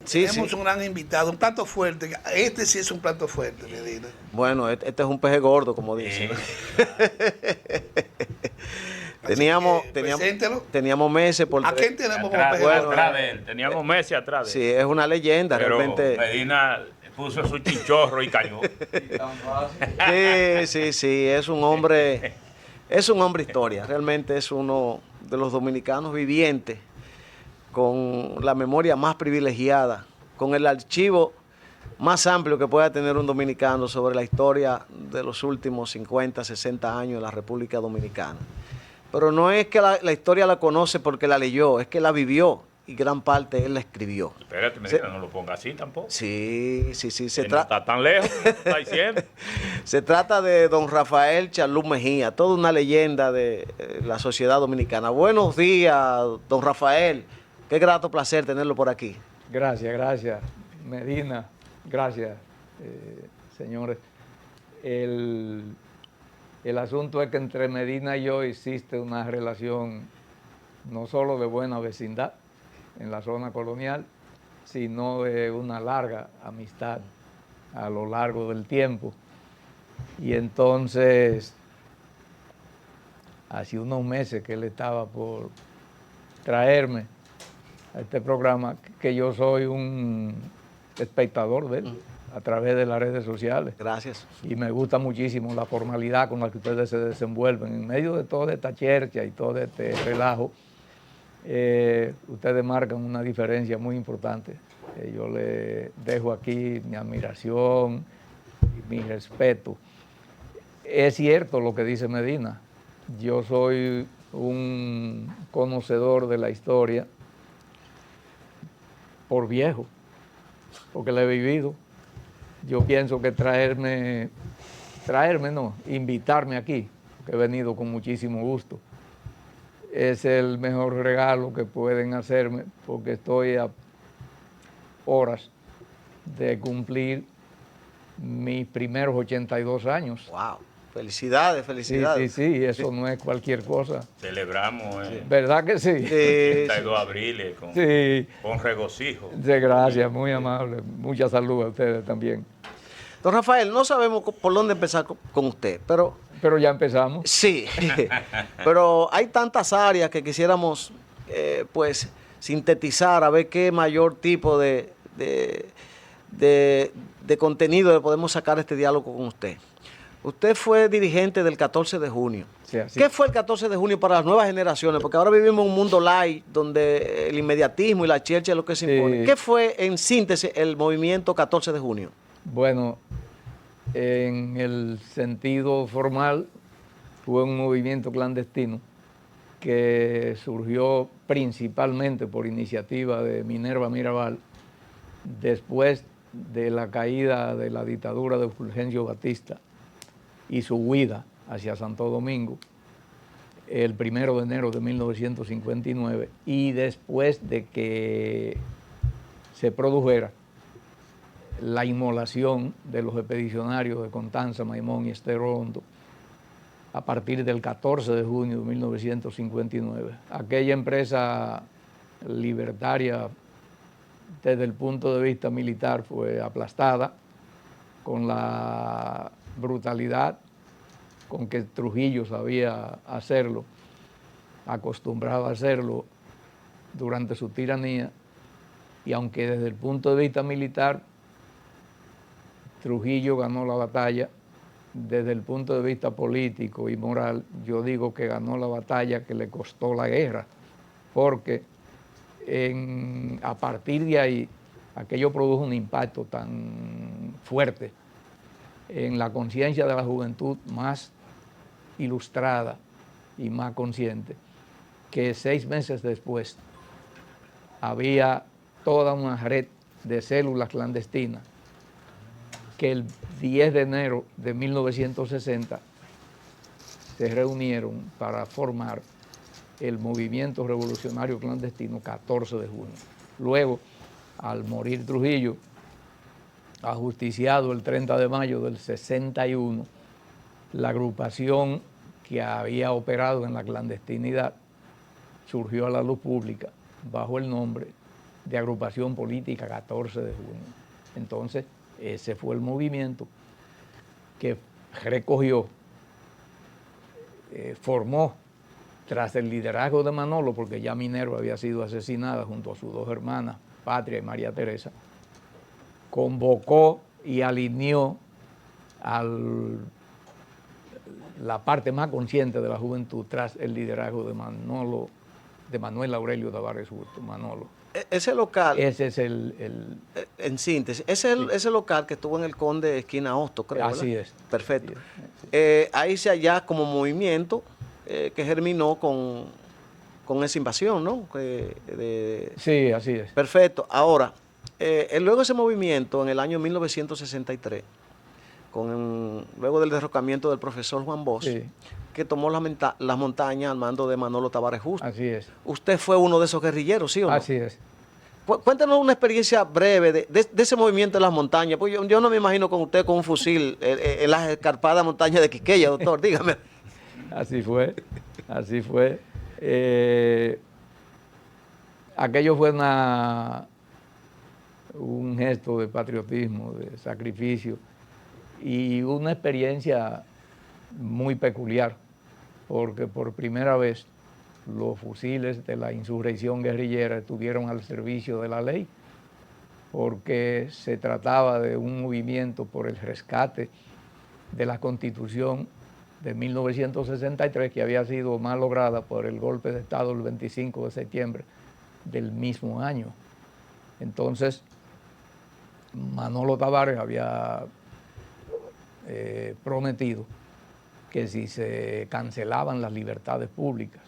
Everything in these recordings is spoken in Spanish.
Sí, Tenemos sí. un gran invitado, un plato fuerte. Este sí es un plato fuerte, Medina. Bueno, este es un peje gordo, como dicen. Así teníamos, que teníamos, preséntelo. teníamos meses por ¿A quién tenemos como Atrás, peje Bueno, gordo? atrás de él, teníamos meses atrás de Sí, él. es una leyenda, Pero realmente. Medina puso su chinchorro y cayó. Sí, es un hombre historia, realmente es uno de los dominicanos vivientes con la memoria más privilegiada, con el archivo más amplio que pueda tener un dominicano sobre la historia de los últimos 50, 60 años de la República Dominicana. Pero no es que la historia la conoce porque la leyó, es que la vivió y gran parte él la escribió. Espérate, Medina, no lo ponga así tampoco. Sí, No está tan lejos, como tú estás diciendo. Se trata de don Rafael Charlú Mejía, toda una leyenda de la sociedad dominicana. Buenos días, don Rafael. Qué grato placer tenerlo por aquí. Gracias, Medina, gracias, señores. El asunto es que entre Medina y yo existe una relación no solo de buena vecindad en la zona colonial, sino de una larga amistad a lo largo del tiempo. Y entonces, hace unos meses que él estaba por traerme a este programa, que yo soy un espectador de él a través de las redes sociales. Gracias. Y me gusta muchísimo la formalidad con la que ustedes se desenvuelven. En medio de toda esta chercha y todo este relajo, ustedes marcan una diferencia muy importante. Yo le dejo aquí mi admiración y mi respeto. Es cierto lo que dice Medina. Yo soy un conocedor de la historia por viejo, porque la he vivido. Yo pienso que invitarme aquí, que he venido con muchísimo gusto, es el mejor regalo que pueden hacerme, porque estoy a horas de cumplir mis primeros 82 años. Wow. Felicidades, felicidades. Sí, eso no es cualquier cosa. Celebramos ¿Verdad que sí? 32 abriles con regocijo. Sí, gracias, muy amable. Mucha salud a ustedes también. Don Rafael, no sabemos por dónde empezar con usted, pero... Pero ya empezamos. Sí, pero hay tantas áreas que quisiéramos, pues, sintetizar, a ver qué mayor tipo de contenido le podemos sacar a este diálogo con usted. Usted fue dirigente del 14 de junio. Sí, así. ¿Qué fue el 14 de junio para las nuevas generaciones? Porque ahora vivimos en un mundo light donde el inmediatismo y la chercha es lo que se impone. ¿Qué fue, en síntesis, el movimiento 14 de junio? Bueno, en el sentido formal, fue un movimiento clandestino que surgió principalmente por iniciativa de Minerva Mirabal después de la caída de la dictadura de Fulgencio Batista y su huida hacia Santo Domingo el 1 de enero de 1959, y después de que se produjera la inmolación de los expedicionarios de Constanza, Maimón y Estero Hondo a partir del 14 de junio de 1959. Aquella empresa libertaria desde el punto de vista militar fue aplastada con la brutalidad con que Trujillo sabía hacerlo, acostumbraba a hacerlo durante su tiranía, y aunque desde el punto de vista militar Trujillo ganó la batalla, desde el punto de vista político y moral, yo digo que ganó la batalla que le costó la guerra, porque a partir de ahí, aquello produjo un impacto tan fuerte en la conciencia de la juventud más ilustrada y más consciente, que 6 meses después había toda una red de células clandestinas que el 10 de enero de 1960 se reunieron para formar el movimiento revolucionario clandestino 14 de junio. Luego, al morir Trujillo, ajusticiado el 30 de mayo del 61, la agrupación que había operado en la clandestinidad surgió a la luz pública bajo el nombre de agrupación política 14 de junio. Entonces, ese fue el movimiento que recogió, formó, tras el liderazgo de Manolo, porque ya Minerva había sido asesinada junto a sus dos hermanas, Patria y María Teresa, convocó y alineó a la parte más consciente de la juventud tras el liderazgo de Manuel Aurelio Tavares Justo, Manolo. Ese local, Ese es en síntesis, ese local que estuvo en el Conde, esquina Hosto, creo, ¿verdad? Así es. Perfecto. Así es. Ahí se hallá como movimiento que germinó con esa invasión, ¿no? Sí, así es. Perfecto. Ahora, luego ese movimiento, en el año 1963, luego del derrocamiento del profesor Juan Bosch, Sí. que tomó las montañas al mando de Manolo Tavares Justo. Así es. Usted fue uno de esos guerrilleros, ¿sí o no? Así es. Cuéntanos una experiencia breve de ese movimiento en las montañas. Pues yo no me imagino con usted con un fusil en las escarpadas montañas de Quiqueya, doctor, dígame. Así fue, así fue. Aquello fue un gesto de patriotismo, de sacrificio y una experiencia muy peculiar, porque por primera vez los fusiles de la insurrección guerrillera estuvieron al servicio de la ley, porque se trataba de un movimiento por el rescate de la Constitución de 1963, que había sido mal lograda por el golpe de Estado el 25 de septiembre del mismo año. Entonces, Manolo Tavares había prometido que si se cancelaban las libertades públicas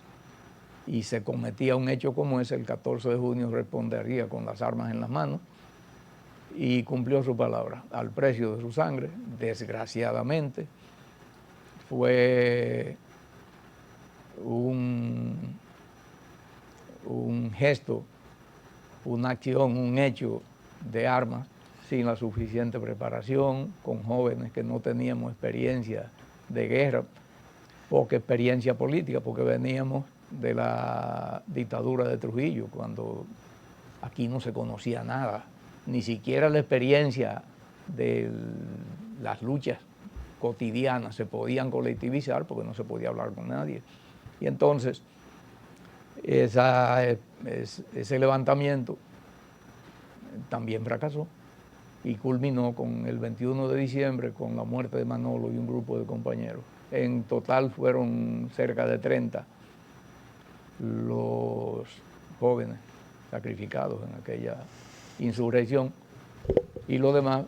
y se cometía un hecho como ese, el 14 de junio respondería con las armas en las manos, y cumplió su palabra al precio de su sangre. Desgraciadamente, fue un gesto, una acción, un hecho de armas sin la suficiente preparación, con jóvenes que no teníamos experiencia de guerra, poca experiencia política, porque veníamos de la dictadura de Trujillo, cuando aquí no se conocía nada, ni siquiera la experiencia de las luchas cotidianas se podían colectivizar porque no se podía hablar con nadie. Y entonces ese levantamiento también fracasó y culminó con el 21 de diciembre con la muerte de Manolo y un grupo de compañeros. En total fueron cerca de 30 los jóvenes sacrificados en aquella insurrección, y lo demás,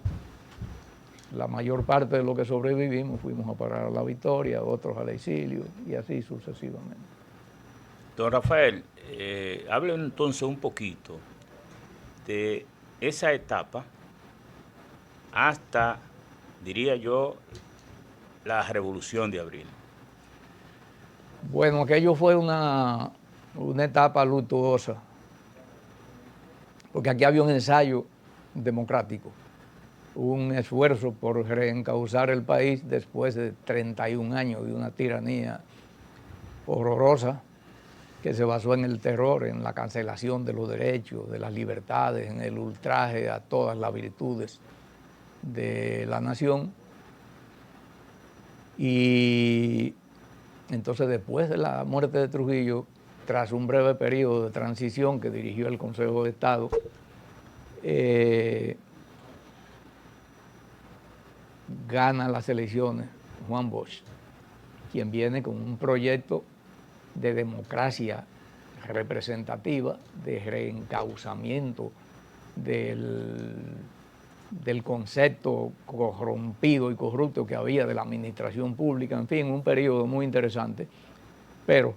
la mayor parte de lo que sobrevivimos, fuimos a parar a La Victoria, otros al exilio y así sucesivamente. Don Rafael, hable entonces un poquito de esa etapa hasta, diría yo, la Revolución de Abril. Bueno, aquello fue una etapa luctuosa, porque aquí había un ensayo democrático, un esfuerzo por reencauzar el país después de 31 años de una tiranía horrorosa que se basó en el terror, en la cancelación de los derechos, de las libertades, en el ultraje a todas las virtudes de la nación. Y entonces, después de la muerte de Trujillo, tras un breve periodo de transición que dirigió el Consejo de Estado, gana las elecciones Juan Bosch, quien viene con un proyecto de democracia representativa, de reencauzamiento del concepto corrompido y corrupto que había de la administración pública, en fin, un periodo muy interesante. Pero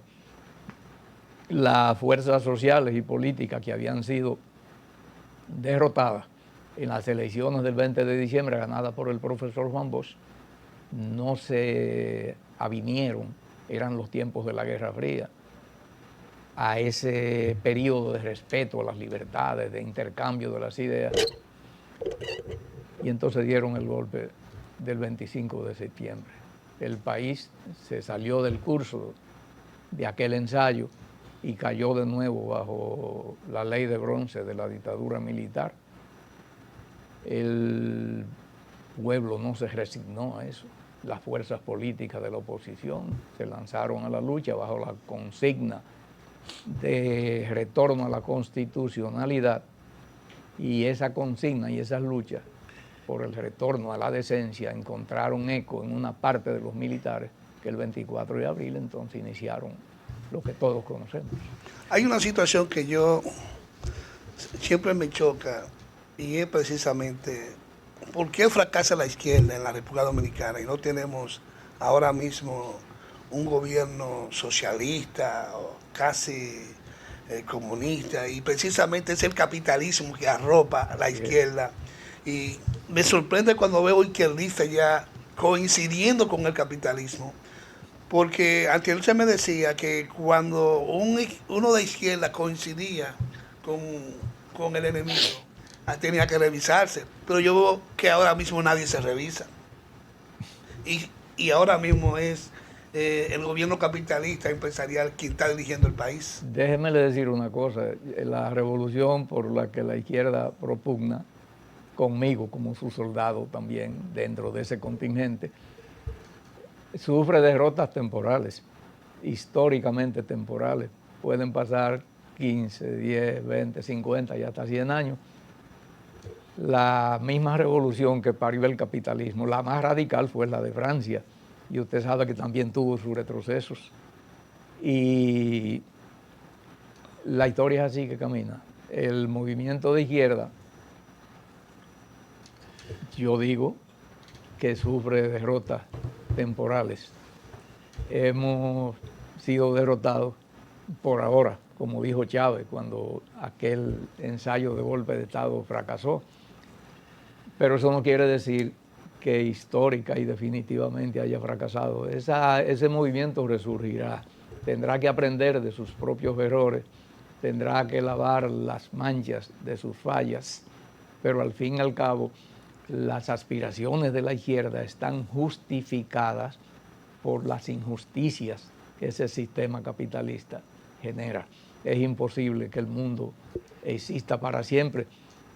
las fuerzas sociales y políticas que habían sido derrotadas en las elecciones del 20 de diciembre ganadas por el profesor Juan Bosch no se avinieron, eran los tiempos de la Guerra Fría, a ese periodo de respeto a las libertades, de intercambio de las ideas, y entonces dieron el golpe del 25 de septiembre. El país se salió del curso de aquel ensayo y cayó de nuevo bajo la ley de bronce de la dictadura militar. El pueblo no se resignó a eso. Las fuerzas políticas de la oposición se lanzaron a la lucha bajo la consigna de retorno a la constitucionalidad, y esa consigna y esas luchas por el retorno a la decencia encontraron eco en una parte de los militares que el 24 de abril entonces iniciaron lo que todos conocemos. Hay una situación que yo siempre me choca y es precisamente por qué fracasa la izquierda en la República Dominicana y no tenemos ahora mismo un gobierno socialista o casi comunista, y precisamente es el capitalismo que arropa a la izquierda. Y me sorprende cuando veo izquierdistas ya coincidiendo con el capitalismo, porque antes se me decía que cuando uno de izquierda coincidía con el enemigo, tenía que revisarse, pero yo veo que ahora mismo nadie se revisa. Y ahora mismo es el gobierno capitalista empresarial quien está dirigiendo el país. Déjeme decir una cosa, la revolución por la que la izquierda propugna, conmigo como su soldado también dentro de ese contingente, sufre derrotas temporales, históricamente temporales. Pueden pasar 15, 10, 20, 50 y hasta 100 años. La misma revolución que parió el capitalismo, la más radical, fue la de Francia, y usted sabe que también tuvo sus retrocesos. Y la historia es así que camina. El movimiento de izquierda, yo digo que sufre derrotas temporales. Hemos sido derrotados por ahora, como dijo Chávez cuando aquel ensayo de golpe de Estado fracasó. Pero eso no quiere decir que histórica y definitivamente haya fracasado. Ese movimiento resurgirá, tendrá que aprender de sus propios errores, tendrá que lavar las manchas de sus fallas, pero al fin y al cabo las aspiraciones de la izquierda están justificadas por las injusticias que ese sistema capitalista genera. Es imposible que el mundo exista para siempre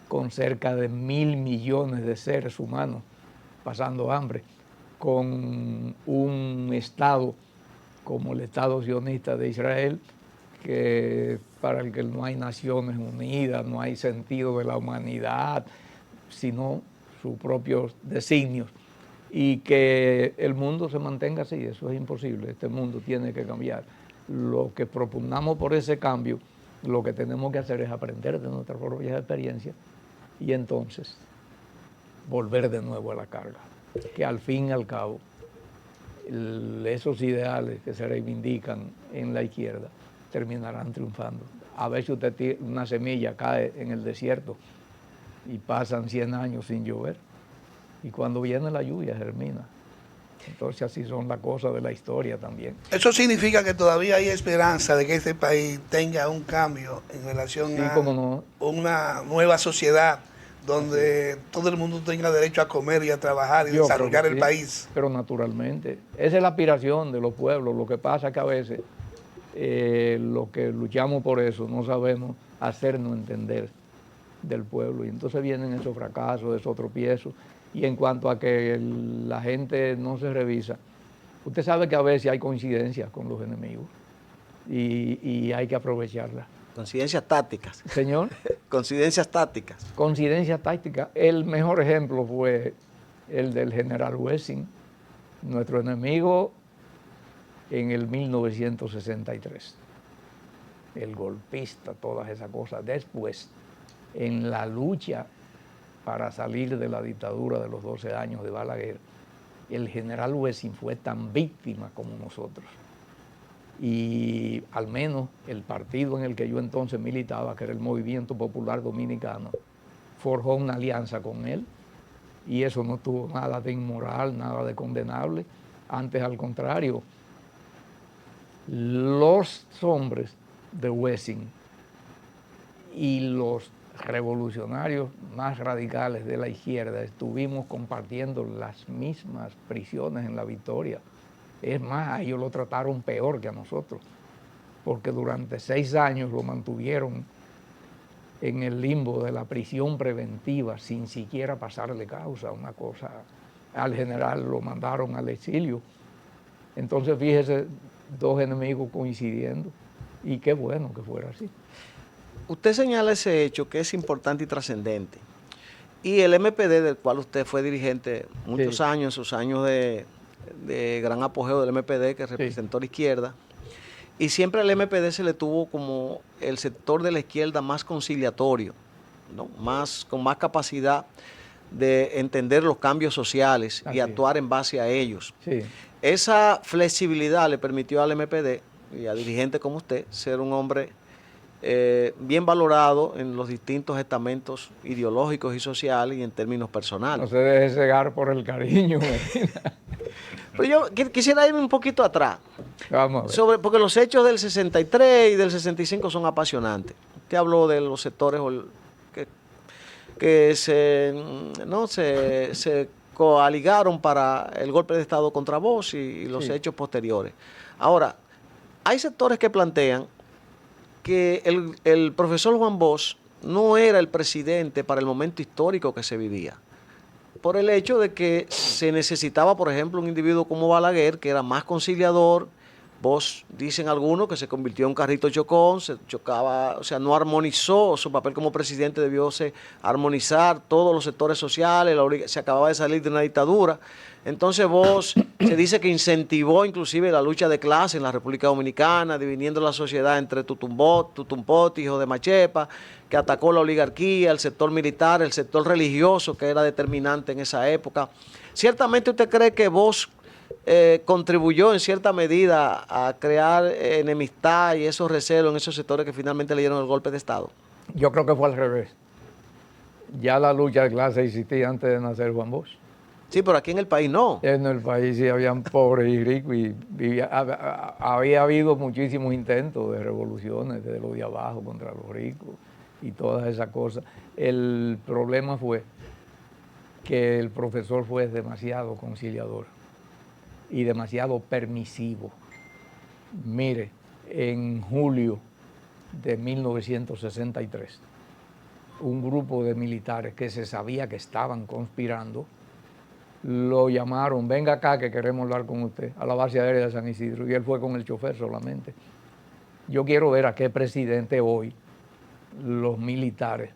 con cerca de 1.000 millones de seres humanos pasando hambre, con un Estado como el Estado sionista de Israel, para el que no hay Naciones Unidas, no hay sentido de la humanidad, sino sus propios designios, y que el mundo se mantenga así. Eso es imposible. Este mundo tiene que cambiar. Lo que propugnamos por ese cambio, lo que tenemos que hacer es aprender de nuestras propias experiencias y entonces volver de nuevo a la carga, que al fin y al cabo esos ideales que se reivindican en la izquierda terminarán triunfando. A veces una semilla cae en el desierto y pasan 100 años sin llover, y cuando viene la lluvia germina. Entonces así son las cosas de la historia también. Eso significa que todavía hay esperanza de que este país tenga un cambio en relación a una nueva sociedad donde todo el mundo tenga derecho a comer y a trabajar y desarrollar el país. Pero naturalmente, esa es la aspiración de los pueblos. Lo que pasa es que a veces los que luchamos por eso no sabemos hacernos entender del pueblo, y entonces vienen esos fracasos, esos tropiezos. Y en cuanto a que la gente no se revisa, usted sabe que a veces hay coincidencias con los enemigos y hay que aprovecharlas. Coincidencias tácticas. Señor. Coincidencias tácticas. Coincidencias tácticas. El mejor ejemplo fue el del general Wessing, nuestro enemigo en el 1963. El golpista, todas esas cosas. Después, en la lucha para salir de la dictadura de los 12 años de Balaguer, el general Wessing fue tan víctima como nosotros. Y al menos el partido en el que yo entonces militaba, que era el Movimiento Popular Dominicano, forjó una alianza con él, y eso no tuvo nada de inmoral, nada de condenable. Antes, al contrario, los hombres de Wessing y los revolucionarios más radicales de la izquierda estuvimos compartiendo las mismas prisiones en La Victoria. Es más, a ellos lo trataron peor que a nosotros. porque durante 6 años lo mantuvieron en el limbo de la prisión preventiva sin siquiera pasarle causa, una cosa. Al general lo mandaron al exilio. Entonces, fíjese, dos enemigos coincidiendo, y qué bueno que fuera así. Usted señala ese hecho que es importante y trascendente. Y el MPD, del cual usted fue dirigente muchos Sí. años, sus años de gran apogeo del MPD, que representó la izquierda, y siempre al MPD se le tuvo como el sector de la izquierda más conciliatorio, ¿no? Con más capacidad de entender los cambios sociales y Así actuar en base a ellos. Sí. Esa flexibilidad le permitió al MPD y a dirigentes como usted ser un hombre bien valorado en los distintos estamentos ideológicos y sociales y en términos personales. No se deje cegar por el cariño, Medina. Pero yo quisiera irme un poquito atrás, Vamos a ver. porque los hechos del 63 y del 65 son apasionantes. Usted habló de los sectores que se coaligaron para el golpe de Estado contra vos y los Sí. hechos posteriores. Ahora, hay sectores que plantean que el profesor Juan Bosch no era el presidente para el momento histórico que se vivía, por el hecho de que se necesitaba, por ejemplo, un individuo como Balaguer, que era más conciliador. Bosch, dicen algunos, que se convirtió en un carrito chocón, se chocaba, o sea, no armonizó su papel como presidente, debió armonizar todos los sectores sociales, se acababa de salir de una dictadura. Entonces Bosch se dice que incentivó inclusive la lucha de clase en la República Dominicana, dividiendo la sociedad entre Tutumpoti, hijo de Machepa, que atacó la oligarquía, el sector militar, el sector religioso, que era determinante en esa época. ¿Ciertamente usted cree que Bosch contribuyó en cierta medida a crear enemistad y esos recelos en esos sectores que finalmente le dieron el golpe de Estado? Yo creo que fue al revés. Ya la lucha de clase existía antes de nacer Juan Bosch. Sí, pero aquí en el país no. En el país sí habían pobres y ricos y había habido muchísimos intentos de revoluciones de los de abajo contra los ricos y todas esas cosas. El problema fue que el profesor fue demasiado conciliador y demasiado permisivo. Mire, en julio de 1963, un grupo de militares que se sabía que estaban conspirando, lo llamaron, venga acá que queremos hablar con usted, a la base aérea de San Isidro, y él fue con el chofer solamente. Yo quiero ver a qué presidente hoy los militares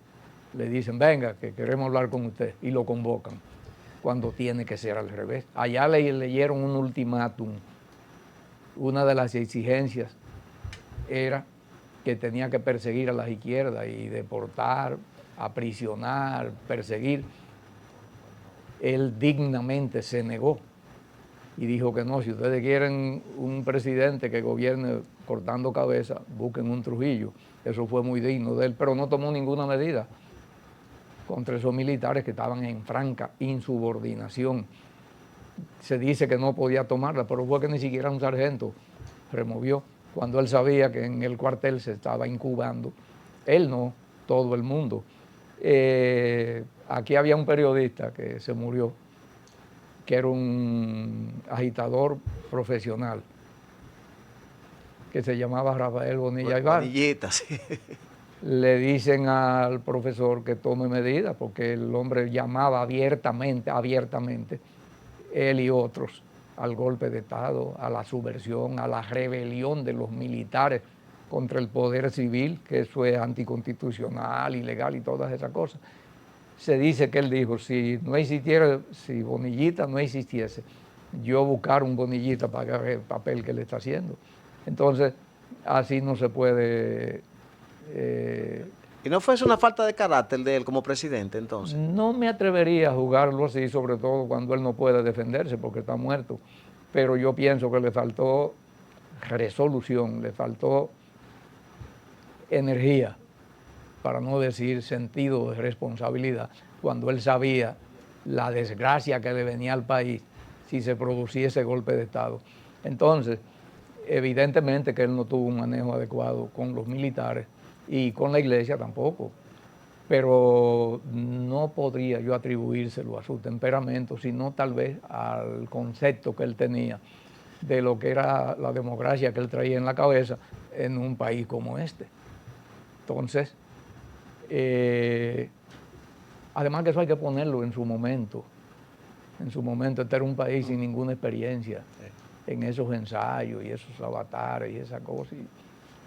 le dicen, venga que queremos hablar con usted, y lo convocan, cuando tiene que ser al revés. Allá le leyeron un ultimátum. Una de las exigencias era que tenía que perseguir a las izquierdas y deportar, aprisionar, perseguir. Él dignamente se negó y dijo que no, si ustedes quieren un presidente que gobierne cortando cabeza, busquen un Trujillo. Eso fue muy digno de él, pero no tomó ninguna medida contra esos militares que estaban en franca insubordinación. Se dice que no podía tomarla, pero fue que ni siquiera un sargento removió, cuando él sabía que en el cuartel se estaba incubando. Él no, todo el mundo. Aquí había un periodista que se murió, que era un agitador profesional, que se llamaba Rafael Bonilla Ibar. Bonillita, sí. Le dicen al profesor que tome medidas, porque el hombre llamaba abiertamente, él y otros, al golpe de Estado, a la subversión, a la rebelión de los militares contra el poder civil, que eso es anticonstitucional, ilegal y todas esas cosas. Se dice que él dijo, si Bonillita no existiese, yo buscar un Bonillita para ver el papel que le está haciendo. Entonces, así no se puede... ¿Y no fue eso una falta de carácter de él como presidente entonces? No me atrevería a jugarlo así, sobre todo cuando él no puede defenderse porque está muerto. Pero yo pienso que le faltó resolución, le faltó energía, para no decir sentido de responsabilidad, cuando él sabía la desgracia que le venía al país si se produciese golpe de Estado. Entonces, evidentemente que él no tuvo un manejo adecuado con los militares y con la iglesia tampoco, pero no podría yo atribuírselo a su temperamento, sino tal vez al concepto que él tenía de lo que era la democracia que él traía en la cabeza en un país como este. Entonces, además que eso hay que ponerlo en su momento. En su momento, este era un país sin ninguna experiencia en esos ensayos y esos avatares y esas cosas. Y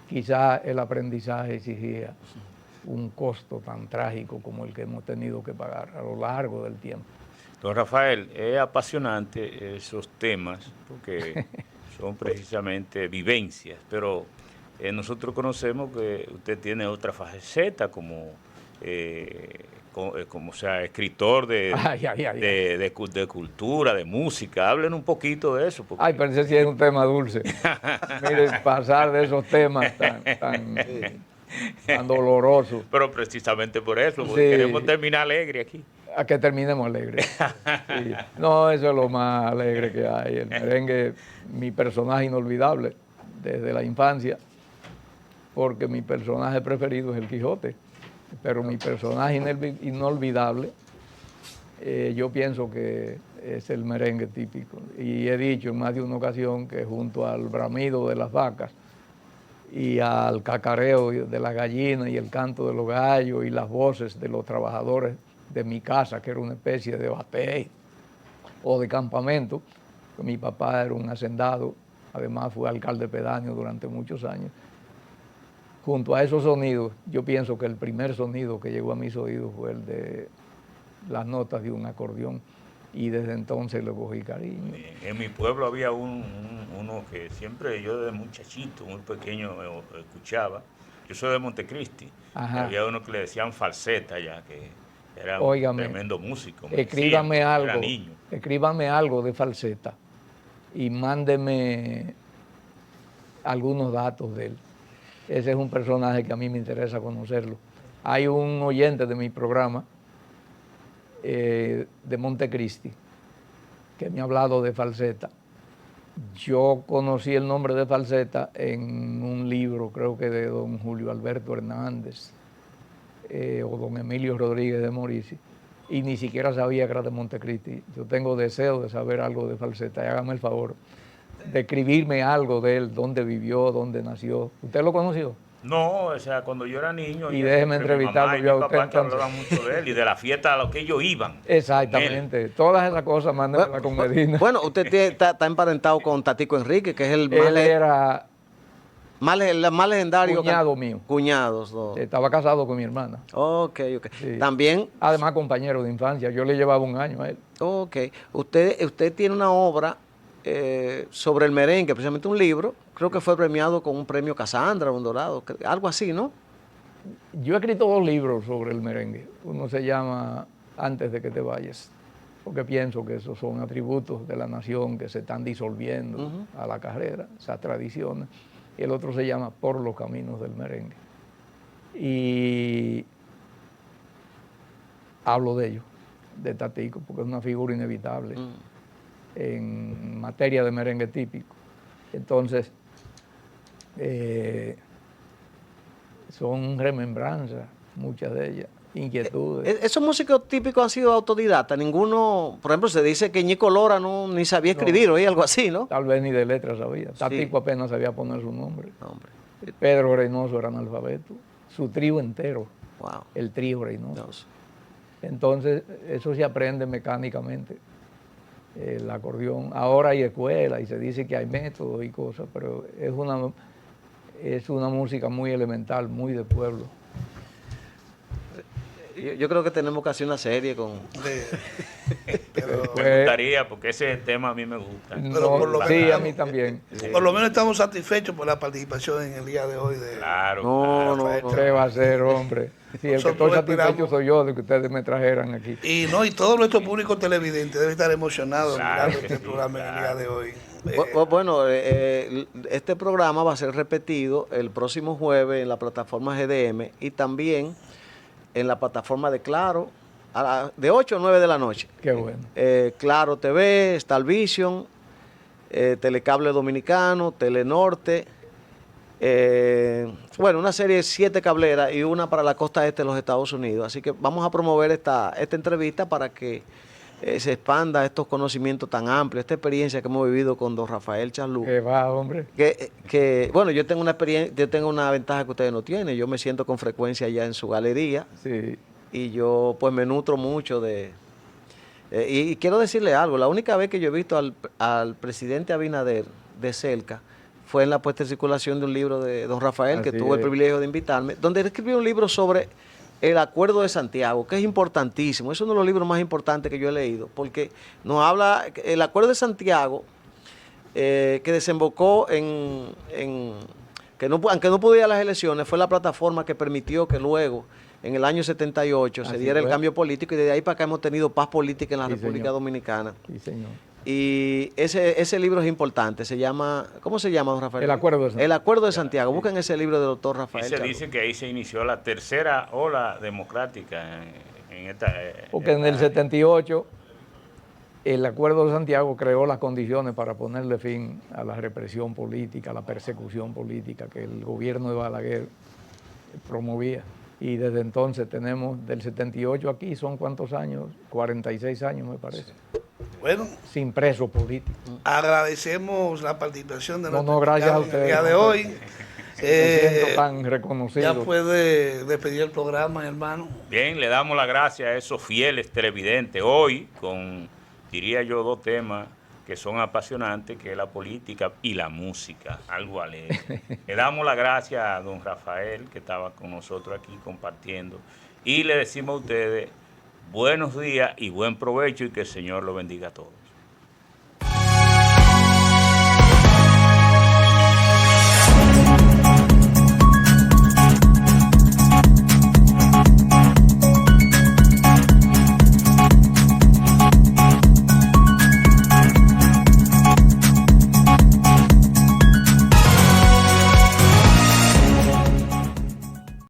quizá el aprendizaje exigía un costo tan trágico como el que hemos tenido que pagar a lo largo del tiempo. Don Rafael, es apasionante esos temas porque son precisamente vivencias, pero nosotros conocemos que usted tiene otra faceta como sea escritor de cultura, de música. Hablen un poquito de eso. Ay, pero ese sí es un tema dulce. Mire, pasar de esos temas tan dolorosos. Pero precisamente por eso, porque queremos terminar alegre aquí. A que terminemos alegre. Sí. No, eso es lo más alegre que hay. El merengue, mi personaje inolvidable desde la infancia, porque mi personaje preferido es el Quijote, pero mi personaje inolvidable, yo pienso que es el merengue típico. Y he dicho en más de una ocasión que junto al bramido de las vacas y al cacareo de las gallinas y el canto de los gallos y las voces de los trabajadores de mi casa, que era una especie de batey o de campamento. Mi papá era un hacendado, además fue alcalde pedáneo durante muchos años. Junto a esos sonidos, yo pienso que el primer sonido que llegó a mis oídos fue el de las notas de un acordeón, y desde entonces le cogí cariño. En mi pueblo había uno que siempre yo desde muchachito, muy pequeño, escuchaba. Yo soy de Montecristi. Había uno que le decían falseta ya, que era un tremendo músico. Escríbame algo de falseta y mándeme algunos datos de él. Ese es un personaje que a mí me interesa conocerlo. Hay un oyente de mi programa, de Montecristi, que me ha hablado de falseta. Yo conocí el nombre de falseta en un libro, creo que de don Julio Alberto Hernández, o don Emilio Rodríguez de Morici, y ni siquiera sabía que era de Montecristi. Yo tengo deseo de saber algo de falseta, y hágame el favor de escribirme algo de él, dónde vivió, dónde nació. ¿Usted lo conoció? No, o sea, cuando yo era niño... Y déjeme entrevistarlo yo a usted entonces. Hablaban mucho de él y de la fiesta a la que ellos iban. Exactamente. Todas esas cosas mándenlas con Medina. Bueno, usted está emparentado con Tatico Enrique, que es el más legendario. Cuñado mío. Cuñados. No. Estaba casado con mi hermana. Ok. Sí. También... Además, compañero de infancia. Yo le llevaba un año a él. Ok. Usted tiene una obra sobre el merengue, precisamente un libro, creo que fue premiado con un premio Casandra, un dorado, algo así, ¿no? Yo he escrito 2 libros sobre el merengue. Uno se llama Antes de que te vayas, porque pienso que esos son atributos de la nación que se están disolviendo a la carrera, esas tradiciones. Y el otro se llama Por los caminos del merengue. Y hablo de ello, de Tatico, porque es una figura inevitable en materia de merengue típico. Entonces, son remembranzas, muchas de ellas, inquietudes. ¿Esos músicos típicos han sido autodidactas? Ninguno, por ejemplo, se dice que Ñico Lora ni sabía escribir o algo así, ¿no? Tal vez ni de letras sabía. Tatico apenas sabía poner su nombre. Hombre. Pedro Reynoso era analfabeto. Su trío entero, el trío Reynoso. Entonces, eso se aprende mecánicamente. El acordeón. Ahora hay escuela y se dice que hay métodos y cosas, pero es una música muy elemental, muy de pueblo. Yo creo que tenemos que hacer una serie con... Me gustaría, porque ese tema a mí me gusta. Sí, a mí también. Sí. Por lo menos estamos satisfechos por la participación en el día de hoy. Claro. No. ¿Qué va a ser, hombre? Sí, el que estoy satisfecho soy yo de que ustedes me trajeran aquí. Y todo nuestro público televidente debe estar emocionado mirando este programa en el día de hoy. Bueno, este programa va a ser repetido el próximo jueves en la plataforma GDM y también en la plataforma de Claro, de 8 a 9 de la noche. Qué bueno. Claro TV, Starvision, Telecable Dominicano, Telenorte, bueno, una serie de 7 cableras y una para la costa este de los Estados Unidos. Así que vamos a promover esta entrevista para que se expanda estos conocimientos tan amplios, esta experiencia que hemos vivido con don Rafael Chalú. Que va, hombre. Bueno, yo tengo una experiencia, yo tengo una ventaja que ustedes no tienen. Yo me siento con frecuencia allá en su galería. Sí. Y yo pues me nutro mucho de... y quiero decirle algo, la única vez que yo he visto al presidente Abinader de cerca fue en la puesta en circulación de un libro de don Rafael, que tuvo el privilegio de invitarme, donde él escribió un libro sobre el Acuerdo de Santiago, que es importantísimo. Es uno de los libros más importantes que yo he leído, porque nos habla, el Acuerdo de Santiago, que desembocó que no, aunque no podía las elecciones, fue la plataforma que permitió que luego, en el año 78, se diera el cambio político, y desde ahí para acá hemos tenido paz política en la República Dominicana. Sí, señor. Y ese libro es importante, se llama, ¿cómo se llama, don Rafael? El Acuerdo de Santiago. El Acuerdo de Santiago. Busquen ese libro del doctor Rafael. Y se dice que ahí se inició la tercera ola democrática en esta... Porque en el 78 el Acuerdo de Santiago creó las condiciones para ponerle fin a la represión política, a la persecución política que el gobierno de Balaguer promovía. Y desde entonces tenemos, del 78 aquí, ¿son cuántos años? 46 años, me parece. Bueno, sin preso político. Agradecemos la participación de nuestro gracias a ustedes, el día de hoy. Me siento tan reconocido. Ya puede despedir el programa, hermano. Bien, le damos las gracias a esos fieles televidentes. Hoy, con, diría yo, dos temas que son apasionantes, que es la política y la música, algo alegre. Le damos las gracias a don Rafael, que estaba con nosotros aquí compartiendo, y le decimos a ustedes buenos días y buen provecho, y que el Señor lo bendiga a todos.